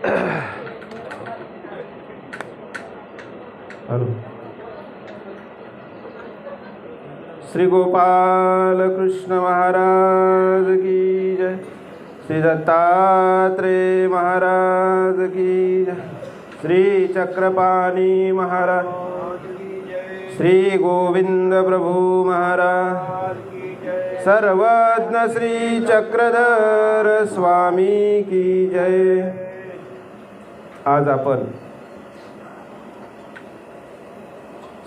श्री गोपाल कृष्ण महाराज की जय। श्री दत्तात्रेय महाराज की जय। श्री चक्रपाणी महाराज की जय। श्री गोविंद प्रभु महाराज की जय। सर्वज्ञ श्री चक्रधर स्वामी की जय। आज आपण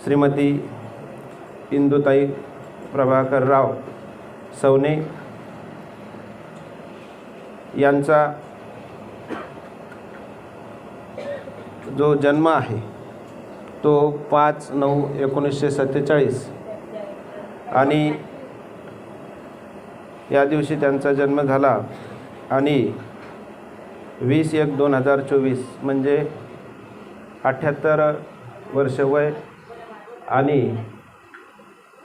श्रीमती इंदुताई प्रभाकरराव सवने यांचा जो जन्म आहे तो 5/9/1947 आणि या दिवशी त्यांचा जन्म झाला आणि 20/1/2024 म्हणजे 78 वर्ष वय आणि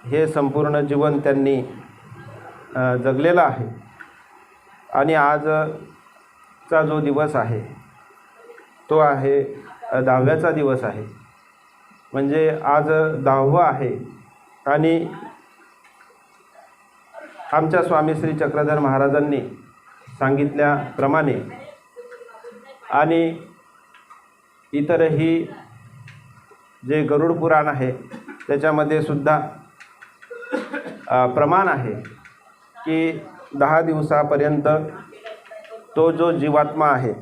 हे संपूर्ण जीवन त्यांनी जगलेलं आहे। आणि आजचा जो दिवस आहे तो आहे 10व्याचा दिवस आहे, म्हणजे आज 10वं आहे। आणि आमच्या स्वामी श्री चक्रधर महाराजांनी सांगितल्याप्रमाणे आणि इतरही जे गरुड पुराण आहे त्याच्यामध्ये सुद्धा प्रमाण आहे की 10 दिवसापर्यंत तो जो जीवात्मा आहे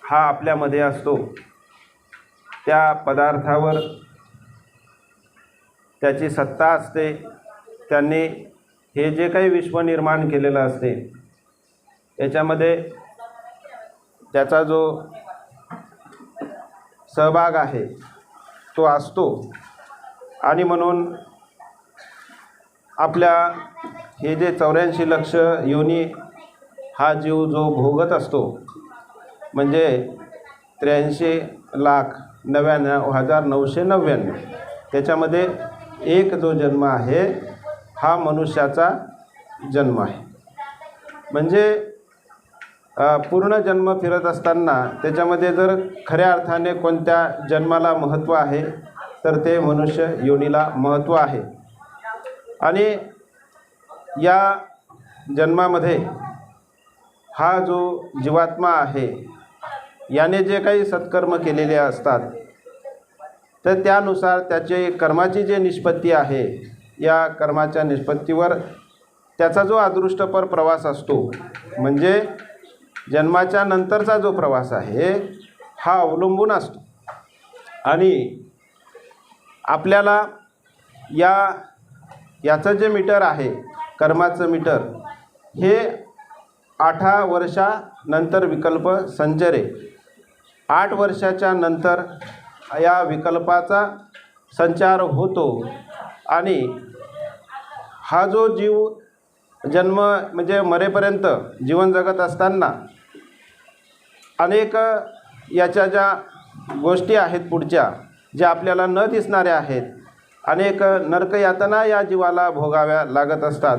हा आपल्यामध्ये असतो। त्या पदार्थावर त्याची सत्ता असते। त्यांनी हे जे काही विश्व निर्माण केलेलं असते याच्यामध्ये त्याचा जो सहभाग आहे तो असतो। आणि म्हणून आपल्या हे जे 84 लक्ष योनी हा जीव जो भोगत असतो, म्हणजे 83,99,999 त्याच्यामध्ये एक जो जन्म आहे हा मनुष्याचा जन्म आहे। म्हणजे पूर्ण जन्म फिरत असताना त्याच्यामध्ये जर खऱ्या अर्थाने कोणत्या जन्माला महत्त्व आहे तर ते मनुष्य योनीला महत्त्व आहे। आणि या जन्मामध्ये हा जो जीवात्मा आहे याने जे काही सत्कर्म केलेले असतात तर त्यानुसार त्याचे कर्माची जे निष्पत्ती आहे या कर्माच्या निष्पत्तीवर त्याचा जो अदृष्टपर प्रवास असतो, म्हणजे जन्माच्या नंतरचा जो प्रवास आहे हा अवलंबून असतो। आणि आपल्याला याचं जे मीटर आहे कर्माचं मीटर हे 8 वर्षानंतर विकल्प संचरे। 8 वर्षाच्या नंतर या विकल्पाचा संचार होतो आणि हा जो जीव जन्म म्हणजे मरेपर्यंत जीवन जगत असताना अनेक याच्या ज्या गोष्टी आहेत पुढच्या ज्या आपल्याला न दिसणाऱ्या आहेत, अनेक नरकयातना या जीवाला भोगाव्या लागत असतात।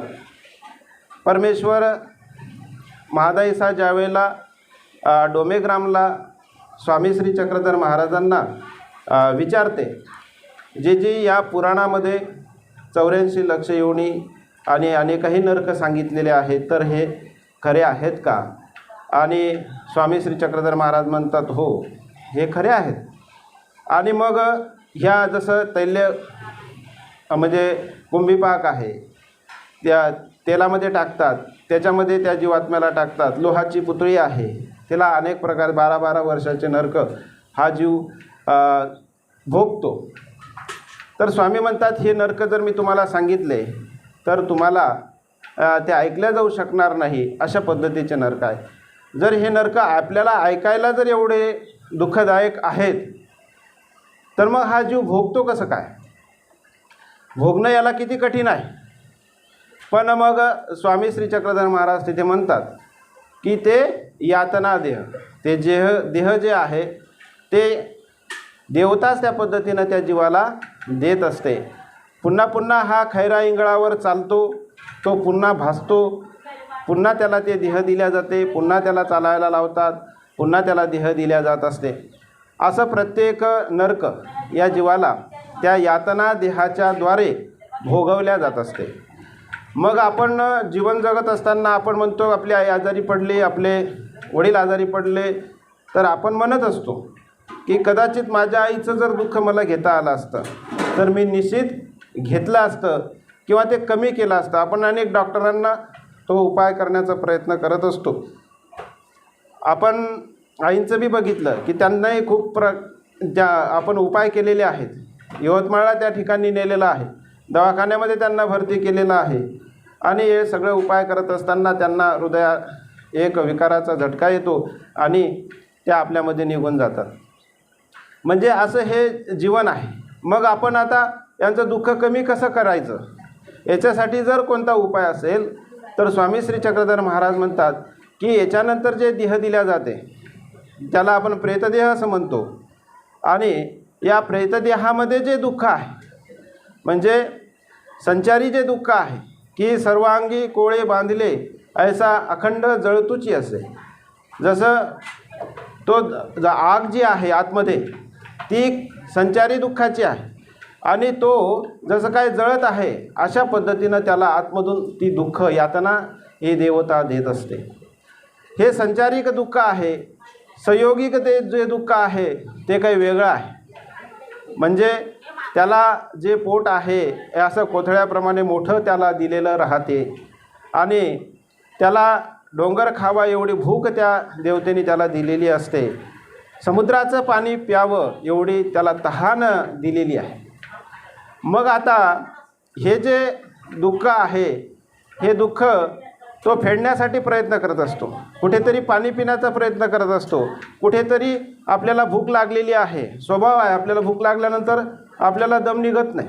परमेश्वर महादाईसा ज्यावेळेला डोमेग्रामला स्वामी श्री चक्रधर महाराजांना विचारते, जे या पुराणामध्ये 84 लक्ष योनी आणि अनेकही नरक सांगितलेले आहेत तर हे खरे आहेत का? आणि स्वामी श्री चक्रधर महाराज म्हणतात हो हे खरे आहेत। आणि मग ह्या जसं तैल्य म्हणजे कुंभीपाक आहे त्या तेलामध्ये टाकतात, त्याच्यामध्ये त्या जीवात्म्याला टाकतात। लोहाची पुतळी आहे त्याला अनेक प्रकार 12-12 वर्षाचे नरक हा जीव भोगतो। तर स्वामी म्हणतात हे नरक जर मी तुम्हाला सांगितले तर तुम्हाला ते ऐकल्या जाऊ शकणार नाही, अशा पद्धतीचे नरक आहे। जर हे नरक आपल्याला ऐकायला जर एवढे दुःखदायक आहेत तर मग हा जीव भोगतो कसं काय? भोगणं याला किती कठीण आहे। पण मग स्वामी श्री चक्रधर महाराज तिथे म्हणतात की ते यातना देह, ते देह जे आहे ते देवताच त्या पद्धतीनं त्या जीवाला देत असते। पुन्हा पुन्हा हा खैरा इंगळावर चालतो, तो पुन्हा भासतो, पुन्हा त्याला ते देह दिल्या जाते, पुन्हा त्याला चालायला लावतात पुन्हा त्याला देह दिल्या जात असते. असं प्रत्येक नरक या जीवाला त्या यातना देहाच्या द्वारे भोगवल्या जात असते. मग आपण जीवन जगत असताना आपण म्हणतो आपले आई आजारी पडले, आपले वडील आजारी पडले, तर आपण म्हणत असतो की कदाचित माझ्या आईचं जर दुःख मला घेता आलं असतं तर मी निश्चित घेतलं असतं किंवा ते कमी केलं असतं. आपण अनेक डॉक्टरांना तो उपाय करण्याचा प्रयत्न करत असतो. आपण आईंचं बी बघितलं की त्यांनाही खूप ज्या आपण उपाय केलेले आहेत. यवतमाळला त्या ठिकाणी नेलेलं आहे, दवाखान्यामध्ये त्यांना भरती केलेलं आहे आणि हे सगळे उपाय करत असताना त्यांना हृदयात एक विकाराचा झटका येतो आणि त्या आपल्यामध्ये निघून जातात. म्हणजे असं हे जीवन आहे. मग आपण आता यांचं दुःख कमी कसं करायचं, याच्यासाठी जर कोणता उपाय असेल तर स्वामी श्री चक्रधर महाराज म्हणतात की याच्यानंतर जे देह दिल्या जाते त्याला आपण प्रेतदेह असं म्हणतो. आणि या प्रेतदेहामध्ये जे दुःख आहे म्हणजे संचारी जे दुःख आहे की सर्वांगी कोळे बांधले ऐसा अखंड जळतुची असे. जसं तो आग जी आहे आतमध्ये ती संचारी दुःखाची आहे आणि तो जसं काय जळत आहे अशा पद्धतीनं त्याला आतमधून ती दुःख यातना ही देवता देत असते. हे संचारिक दुःख आहे. संयोगिक ते जे दुःख आहे ते काही वेगळं आहे. म्हणजे त्याला जे पोट आहे हे असं कोथळ्याप्रमाणे मोठं त्याला दिलेलं राहते आणि त्याला डोंगर खावा एवढी भूक त्या देवतेने त्याला दिलेली असते. समुद्राचं पाणी प्यावं एवढी त्याला तहान दिलेली आहे. मग आता हे जे दुःख आहे हे दुःख तो फेडण्यासाठी प्रयत्न करत असतो. कुठेतरी पाणी पिण्याचा प्रयत्न करत असतो. कुठेतरी आपल्याला भूक लागलेली आहे, स्वभाव आहे, आपल्याला भूक लागल्यानंतर आपल्याला दम निघत नाही,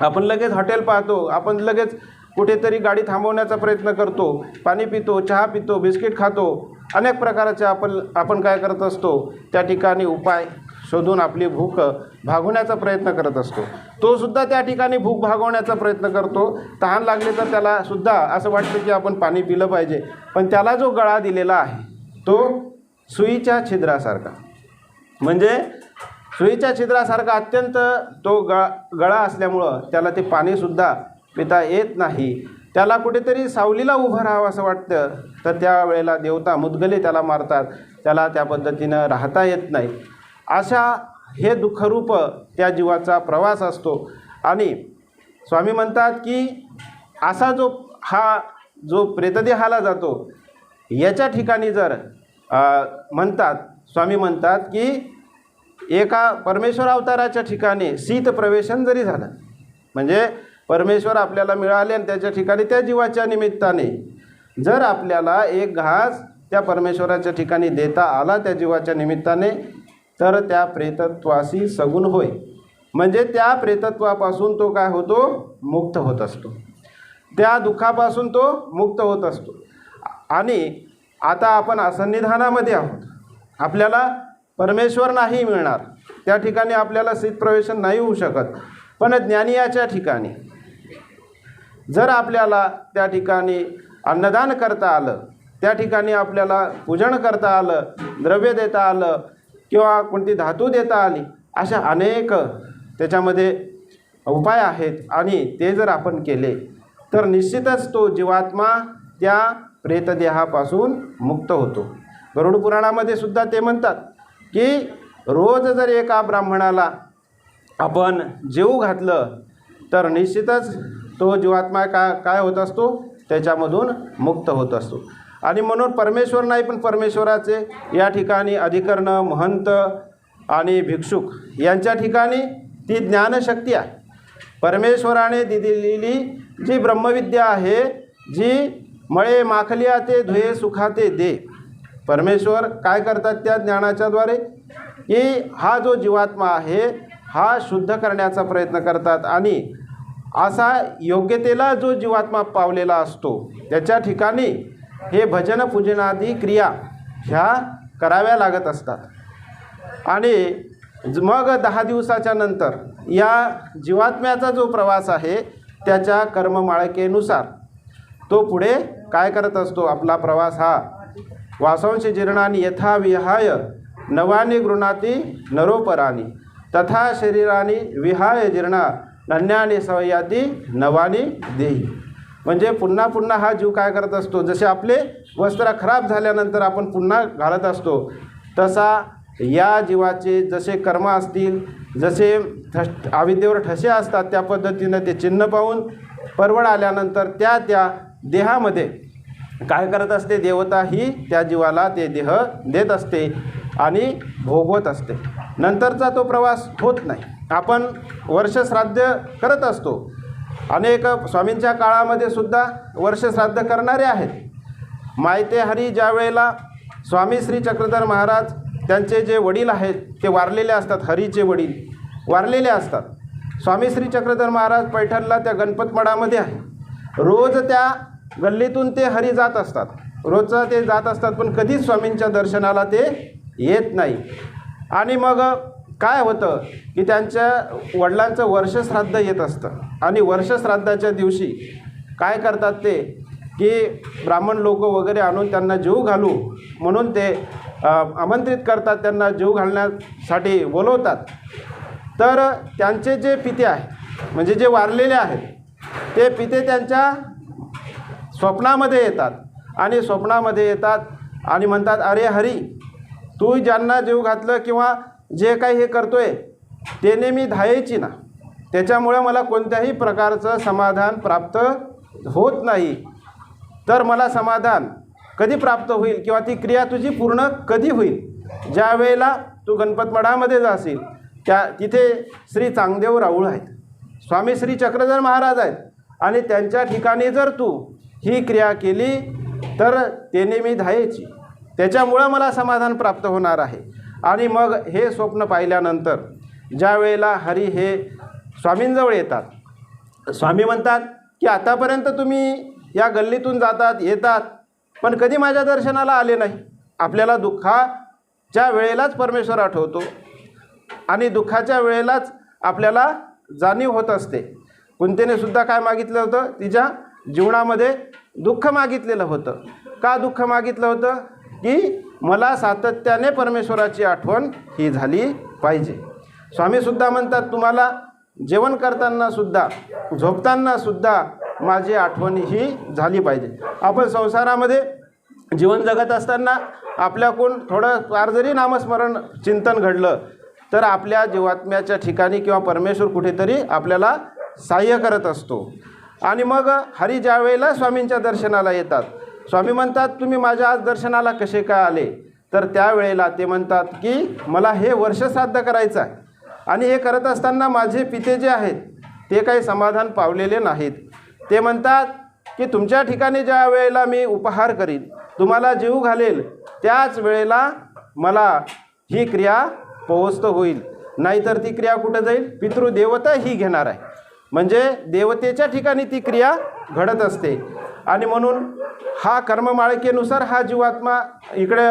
आपण लगेच हॉटेल पाहतो, आपण लगेच कुठेतरी गाडी थांबवण्याचा प्रयत्न करतो, पाणी पितो, चहा पितो, बिस्किट खातो, अनेक प्रकारचे आपण काय करत असतो त्या ठिकाणी उपाय शोधून आपली भूक भागवण्याचा प्रयत्न करत असतो. तो सुद्धा त्या ठिकाणी भूक भागवण्याचा प्रयत्न करतो. तहान लागले तर त्याला सुद्धा असं वाटतं की आपण पाणी पिलं पाहिजे, पण त्याला जो गळा दिलेला आहे तो सुईच्या छिद्रासारखा, म्हणजे सुईच्या छिद्रासारखा अत्यंत तो गळा असल्यामुळं त्याला ते पाणीसुद्धा पिता येत नाही. त्याला कुठेतरी सावलीला उभं राहावं असं वाटतं, तर त्यावेळेला देवता मुदगले त्याला मारतात, त्याला त्या पद्धतीनं राहता येत नाही. अशा हे दुःखरूप त्या जीवाचा प्रवास असतो. आणि स्वामी म्हणतात की असा जो प्रेतदेहाला जातो याच्या ठिकाणी जर स्वामी म्हणतात की एका परमेश्वर अवताराच्या ठिकाणी शीतप्रवेशन जरी झालं, म्हणजे परमेश्वर आपल्याला मिळाले आणि त्याच्या ठिकाणी त्या जीवाच्या निमित्ताने जर आपल्याला एक घास त्या परमेश्वराच्या ठिकाणी देता आला त्या जीवाच्या निमित्ताने, तर त्या प्रेतत्वाशी सगुण होय. म्हणजे त्या प्रेतत्वापासून तो काय होतो, मुक्त होत असतो. त्या दुःखापासून तो मुक्त होत असतो. आणि आता आपण असन्निधानामध्ये आहोत, आपल्याला परमेश्वर नाही मिळणार, त्या ठिकाणी आपल्याला शीतप्रवेशन नाही होऊ शकत. पण ज्ञानियाच्या ठिकाणी जर आपल्याला त्या ठिकाणी अन्नदान करता आलं, त्या ठिकाणी आपल्याला पूजन करता आलं, द्रव्य देता आलं किंवा कोणती धातू देता आली, अशा अनेक त्याच्यामध्ये उपाय आहेत. आणि ते जर आपण केले तर निश्चितच तो जीवात्मा त्या प्रेतदेहापासून मुक्त होतो. गरुड पुराणामध्ये सुद्धा ते म्हणतात की रोज जर एका ब्राह्मणाला आपण जेवू घातलं तर निश्चितच तो जीवात्मा काय होत असतो, त्याच्यामधून मुक्त होत असतो. आणि म्हणून परमेश्वर नाही पण परमेश्वराचे या ठिकाणी अधिकरण, महंत आणि भिक्षुक यांच्या ठिकाणी ती ज्ञानशक्ती आहे. परमेश्वराने दिलेली जी ब्रह्मविद्या आहे, जी मळे माखलिया ते धुये सुखाते दे, परमेश्वर काय करतात त्या ज्ञानाच्या द्वारे की हा जो जीवात्मा आहे हा शुद्ध करण्याचा प्रयत्न करतात. आणि असा योग्यतेला जो जीवात्मा पावलेला असतो त्याच्या ठिकाणी हे भजन पूजनादी क्रिया ह्या कराव्या लागत असतात. आणि मग 10 दिवसाच्या नंतर या जीवात्म्याचा जो प्रवास आहे त्याच्या कर्ममाळकेनुसार तो पुढे काय करत असतो, आपला प्रवास हा वासांशी जीर्णानि यथा विहाय नवानि गृह्णाति नरोपराणि तथा शरीरानि विहाय जीर्णा नन्यानि संयाति नवानि देही. म्हणजे पुन्हा पुन्हा हा जीव काय करत असतो, जसे आपले वस्त्र खराब झाल्यानंतर आपण पुन्हा घालत असतो, तसा या जीवाचे जसे कर्म असतील, जसे अविद्येवर ठसे असतात, त्या पद्धतीनं ते चिन्ह पाहून परवड आल्यानंतर त्या त्या देहामध्ये काय करत असते, देवता ही त्या जीवाला ते देह देत असते आणि भोगवत असते. नंतरचा तो प्रवास होत नाही. आपण वर्षश्राद्ध करत असतो. अनेक स्वामींच्या काळामध्ये सुद्धा वर्षश्राद्ध करणारे आहेत. मायते हरी ज्या वेळेला स्वामी श्री चक्रधर महाराज त्यांचे जे वडील आहेत ते वारलेले असतात, हरीचे वडील वारलेले असतात. स्वामी श्री चक्रधर महाराज पैठणला त्या गणपत मठामध्ये आहे. रोज त्या गल्लीतून ते हरी जात असतात, रोजचा ते जात असतात, पण कधीच स्वामींच्या दर्शनाला ते येत नाही. आणि मग काय होतं की त्यांच्या वडिलांचं वर्षश्राद्ध येत असतं आणि वर्षश्राद्धाच्या दिवशी काय करतात ते की ब्राह्मण लोक वगैरे आणून त्यांना जीव घालू म्हणून ते आमंत्रित करतात, त्यांना जीव घालण्यासाठी बोलवतात. तर त्यांचे जे पिते आहेत, म्हणजे जे वारलेले आहेत, ते पिते त्यांच्या स्वप्नामध्ये येतात आणि स्वप्नामध्ये येतात आणि म्हणतात, अरे हरी, तू ज्यांना जीव घातलं किंवा जे काही हे करतोय त्याने मी धायची ना, त्याच्यामुळे मला कोणत्याही प्रकारचं समाधान प्राप्त होत नाही. तर मला समाधान कधी प्राप्त होईल किंवा ती क्रिया तुझी पूर्ण कधी होईल? ज्या वेळेला तू गणपत मठामध्ये जाशील, तिथे श्री चांगदेव राऊळ आहेत, स्वामी श्री चक्रधर महाराज आहेत आणि त्यांच्या ठिकाणी जर तू ही क्रिया केली तर त्याने मी धायची, त्याच्यामुळं मला समाधान प्राप्त होणार आहे. आणि मग हे स्वप्न पाहिल्यानंतर ज्या वेळेला हरी हे स्वामींजवळ येतात, स्वामी म्हणतात की आतापर्यंत तुम्ही या गल्लीतून जातात येतात पण कधी माझ्या दर्शनाला आले नाही. आपल्याला दुःखाच्या वेळेलाच परमेश्वर आठवतो आणि दुःखाच्या वेळेलाच आपल्याला जाणीव होत असते. कुंतीने सुद्धा काय मागितलं होतं, तिच्या जीवनामध्ये दुःख मागितलेलं होतं. का दुःख मागितलं होतं की मला सातत्याने परमेश्वराची आठवण ही झाली पाहिजे. स्वामीसुद्धा म्हणतात, तुम्हाला जेवण करतानासुद्धा झोपतानासुद्धा माझी आठवण ही झाली पाहिजे. आपण संसारामध्ये जीवन जगत असताना आपल्याकडून थोडं फार जरी नामस्मरण चिंतन घडलं तर आपल्या जीवात्म्याच्या ठिकाणी किंवा परमेश्वर कुठेतरी आपल्याला सहाय्य करत असतो. आणि मग हरी ज्या वेळेला स्वामींच्या दर्शनाला येतात, स्वामी म्हणतात, तुम्ही माझ्या आज दर्शनाला कसे काय आले? तर त्यावेळेला ते म्हणतात की मला हे वर्षश्राद्ध करायचं आहे आणि हे करत असताना माझे पिते जे आहेत ते काही समाधान पावलेले नाहीत. ते म्हणतात की तुमच्या ठिकाणी ज्या वेळेला मी उपहार करीन, तुम्हाला जीव घालेल, त्याच वेळेला मला ही क्रिया पोहोचत होईल, नाहीतर ती क्रिया कुठं जाईल? पितृदेवता ही घेणार आहे. म्हणजे देवतेच्या ठिकाणी ती क्रिया घडत असते. आणि म्हणून हा कर्ममाळिकेनुसार हा जीवात्मा इकडे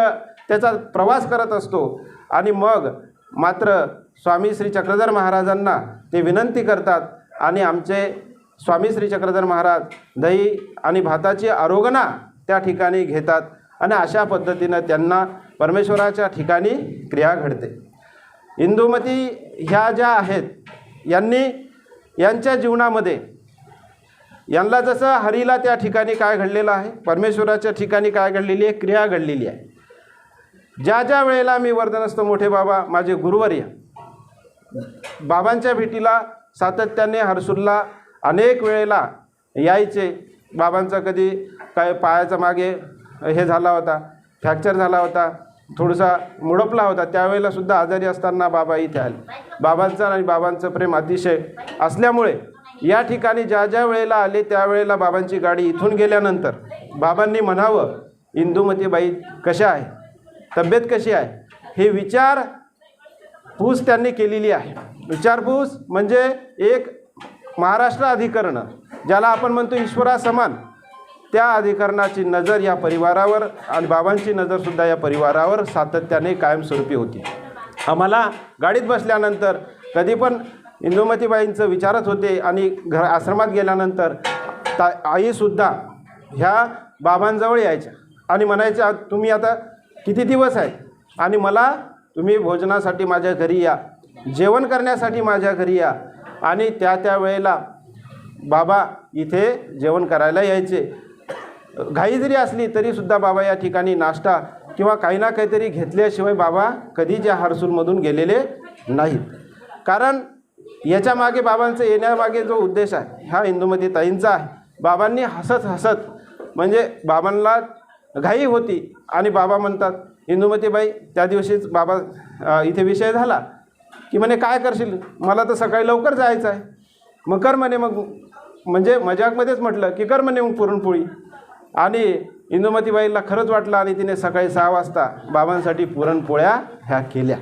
त्याचा प्रवास करत असतो. आणि मग मात्र स्वामी श्री चक्रधर महाराजांना ते विनंती करतात आणि आमचे स्वामी श्री चक्रधर महाराज दही आणि भाताची आरोगणा त्या ठिकाणी घेतात आणि अशा पद्धतीनं त्यांना परमेश्वराच्या ठिकाणी क्रिया घडते. इंदुमती ह्या ज्या आहेत यांच्या जीवनामध्ये यांना जसं हरीला त्या ठिकाणी काय घडलेलं आहे, परमेश्वराच्या ठिकाणी काय घडलेली आहे, क्रिया घडलेली आहे. ज्या ज्या वेळेला मी वर्धनस्थ मोठे बाबा माझे गुरुवर्य बाबांच्या भेटीला सातत्याने हरसूलला अनेक वेळेला यायचे. बाबांचा कधी काय पायाचा मागे हे झाला होता, फ्रॅक्चर झाला होता, थोडासा मुडपला होता, त्यावेळेलासुद्धा आजारी असताना बाबा इथे आले. बाबांचा आणि बाबांचं प्रेम अतिशय असल्यामुळे या ठिकाणी ज्या ज्या वेळेला आले त्यावेळेला बाबांची गाडी इथून गेल्यानंतर बाबांनी म्हणावं, इंदुमतीबाई कशा आहे, तब्येत कशी आहे, हे विचारपूस त्यांनी केलेली आहे. विचारपूस म्हणजे एक महाराष्ट्र अधिकरण, ज्याला आपण म्हणतो ईश्वरासमान, त्या अधिकरणाची नजर या परिवारावर आणि बाबांची नजरसुद्धा या परिवारावर सातत्याने कायमस्वरूपी होती. आम्हाला गाडीत बसल्यानंतर कधी पण इंदुमतीबाईंचं विचारत होते आणि आश्रमात गेल्यानंतर आईसुद्धा ह्या बाबांजवळ यायच्या आणि म्हणायचे तुम्ही आता किती दिवस आहे आणि मला तुम्ही भोजनासाठी माझ्या घरी या, जेवण करण्यासाठी माझ्या घरी या. आणि त्या वेळेला बाबा इथे जेवण करायला यायचे. घाई जरी असली तरीसुद्धा बाबा या ठिकाणी नाश्ता किंवा काही ना काहीतरी घेतल्याशिवाय बाबा कधी या हर्सूलमधून गेलेले नाहीत. कारण याच्या मागे बाबांचं येण्यामागे जो उद्देश आहे हा इंदुमती ताईंचा आहे. बाबांनी हसत हसत म्हणजे बाबांना घाई होती आणि बाबा म्हणतात, इंदुमतीबाई त्या दिवशीच बाबा इथे विषय झाला की म्हणे काय करशील, मला तर सकाळी लवकर जायचं आहे. मग कर म्हणे, मग म्हणजे मजाकमध्येच म्हटलं की कर म्हणे मग पुरणपोळी. आणि इंदुमतीबाईला खरंच वाटलं आणि तिने सकाळी 6 वाजता बाबांसाठी पुरणपोळ्या ह्या केल्या.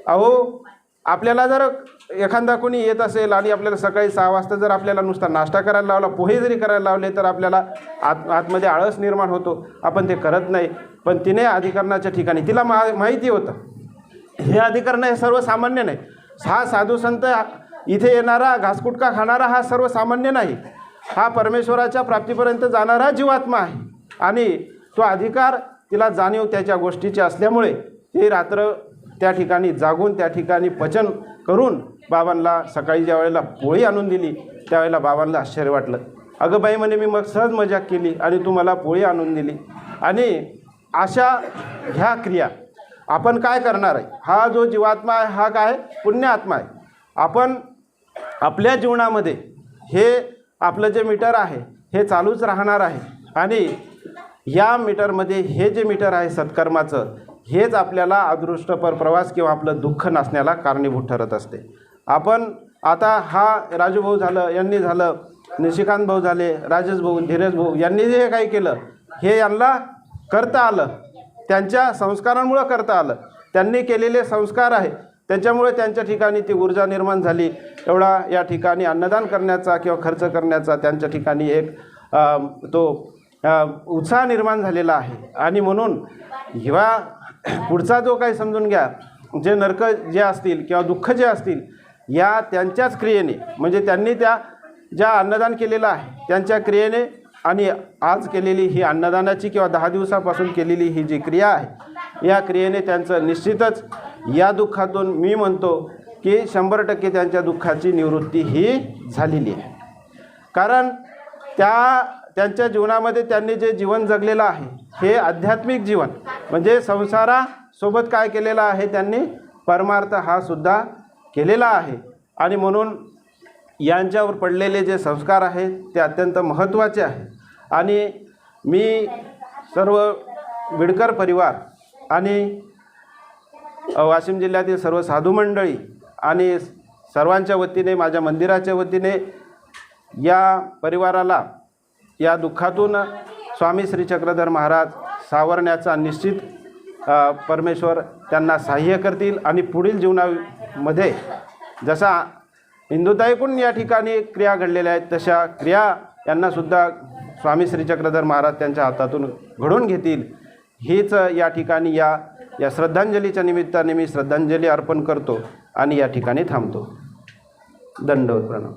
अहो आपल्याला जर एखादा कोणी येत असेल आणि आपल्याला सकाळी 6 वाजता जर आपल्याला नुसता नाश्ता करायला लावला, पोहे जरी करायला लावले, तर आपल्याला आतमध्ये आळस निर्माण होतो, आपण ते करत नाही. पण तिने अधिकरणाच्या ठिकाणी तिला माहिती होतं हे अधिकरण हे सर्वसामान्य नाही. हा साधू संत इथे येणारा घासकुटका खाणारा हा सर्वसामान्य नाही, हा परमेश्वराच्या प्राप्तीपर्यंत जाणारा जीवात्मा आहे. आणि तो अधिकार तिला जाणीव त्याच्या गोष्टीची असल्यामुळे ती रात्र त्या ठिकाणी जागून त्या ठिकाणी पचन करून बाबांना सकाळी ज्या वेळेला पोळी आणून दिली त्यावेळेला बाबांना आश्चर्य वाटलं. अगं बाई म्हणे, मी मग सहज मजाक केली आणि तू मला पोळी आणून दिली. आणि अशा ह्या क्रिया आपण काय करणार आहे, हा जो जीवात्मा आहे हा काय पुण्य आत्मा आहे. आपण आपल्या जीवनामध्ये हे आपलं जे मीटर आहे हे चालूच राहणार आहे. आणि या मीटरमध्ये हे जे मीटर आहे सत्कर्माचं हेच आपल्याला अदृष्टपर प्रवास किंवा आपलं दुःख नसण्याला कारणीभूत ठरत असते. आपण आता हा राजूभाऊ झालं, यांनी झालं, निशिकांत भाऊ झाले, राजेश भाऊ, धीरज भाऊ यांनी जे काही केलं हे यांना करता आलं, त्यांच्या संस्कारांमुळं करता आलं. त्यांनी केलेले संस्कार आहे त्याच्यामुळे त्यांच्या ठिकाणी ती ऊर्जा निर्माण झाली. एवढा या ठिकाणी अन्नदान करण्याचा किंवा खर्च करण्याचा त्यांच्या ठिकाणी एक तो उत्साह निर्माण झालेला आहे. आणि म्हणून ह्या पुढचा जो काही समजून घ्या जे नरक जे असतील किंवा दुःख जे असतील या त्यांच्याच क्रियेने म्हणजे त्यांनी त्या ज्या अन्नदान केलेलं आहे त्यांच्या क्रियेने आणि आज केलेली ही अन्नदानाची किंवा 10 दिवसापासून केलेली ही जी क्रिया आहे या क्रियेने त्यांचं निश्चितच या दुःखातून मी म्हणतो की 100% त्यांच्या दुःखाची निवृत्ती ही झालेली आहे. कारण त्यांच्या जीवनामध्ये त्यांनी जे जीवन जगलेलं आहे हे आध्यात्मिक जीवन म्हणजे संसारासोबत काय केलेलं आहे त्यांनी परमार्थ हा सुद्धा केलेला आहे. आणि म्हणून यांच्यावर पडलेले जे संस्कार आहेत ते अत्यंत महत्त्वाचे आहे. आणि मी सर्व विडकर परिवार आणि वाशिम जिल्ह्यातील सर्व साधू मंडळी आणि सर्वांच्या वतीने माझ्या मंदिराच्या वतीने या परिवाराला या दुःखातून स्वामी श्री चक्रधर महाराज सावरण्याचा निश्चित परमेश्वर त्यांना सहाय्य करतील. आणि पुढील जीवनामध्ये जसा इंदुताईकडून या ठिकाणी क्रिया घडलेल्या आहेत तशा क्रिया यांनासुद्धा स्वामी श्री चक्रधर महाराज त्यांच्या हातातून घडून घेतील हीच या ठिकाणी या श्रद्धांजलीच्या निमित्ताने मी श्रद्धांजली अर्पण करतो आणि या ठिकाणी थांबतो. दंडवत प्रणाम.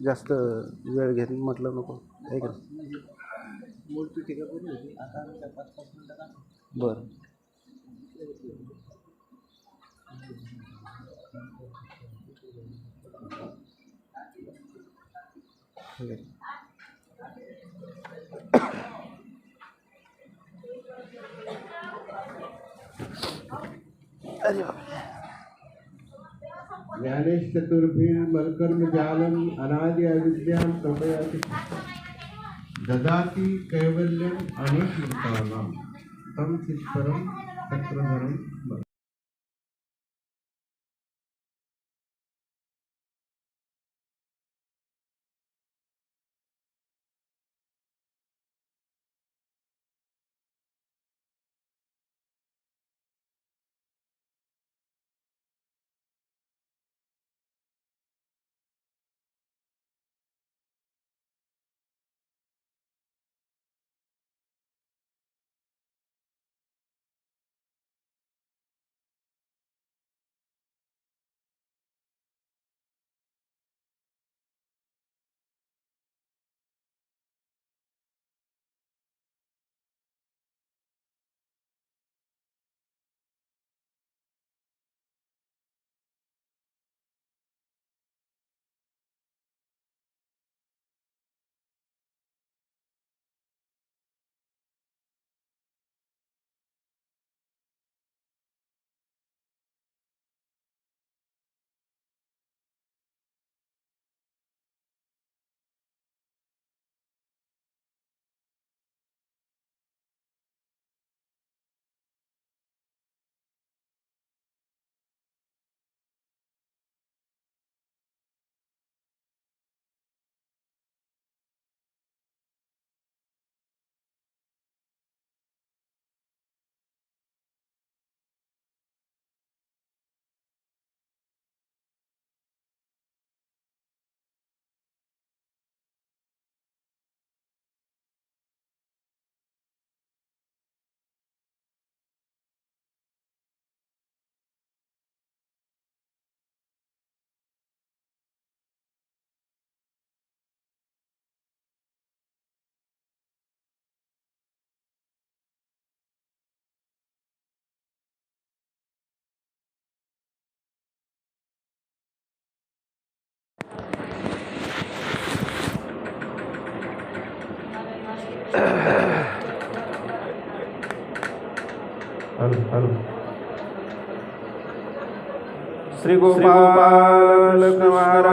जास्त वेळ घेत म्हटलं नको आहे का मूर्ती टीका करून होती आता 5-5 मिनिटात. बरं ठीक आहे. अरे ज्ञानेश चतुर्भीर मलकर्म जालम अनादि अविद्यां प्रभयाति ददाति कैवल्यम अनेकतानां तम चित्तरम चक्रधरम श्री गोपाल कृष्ण महाराज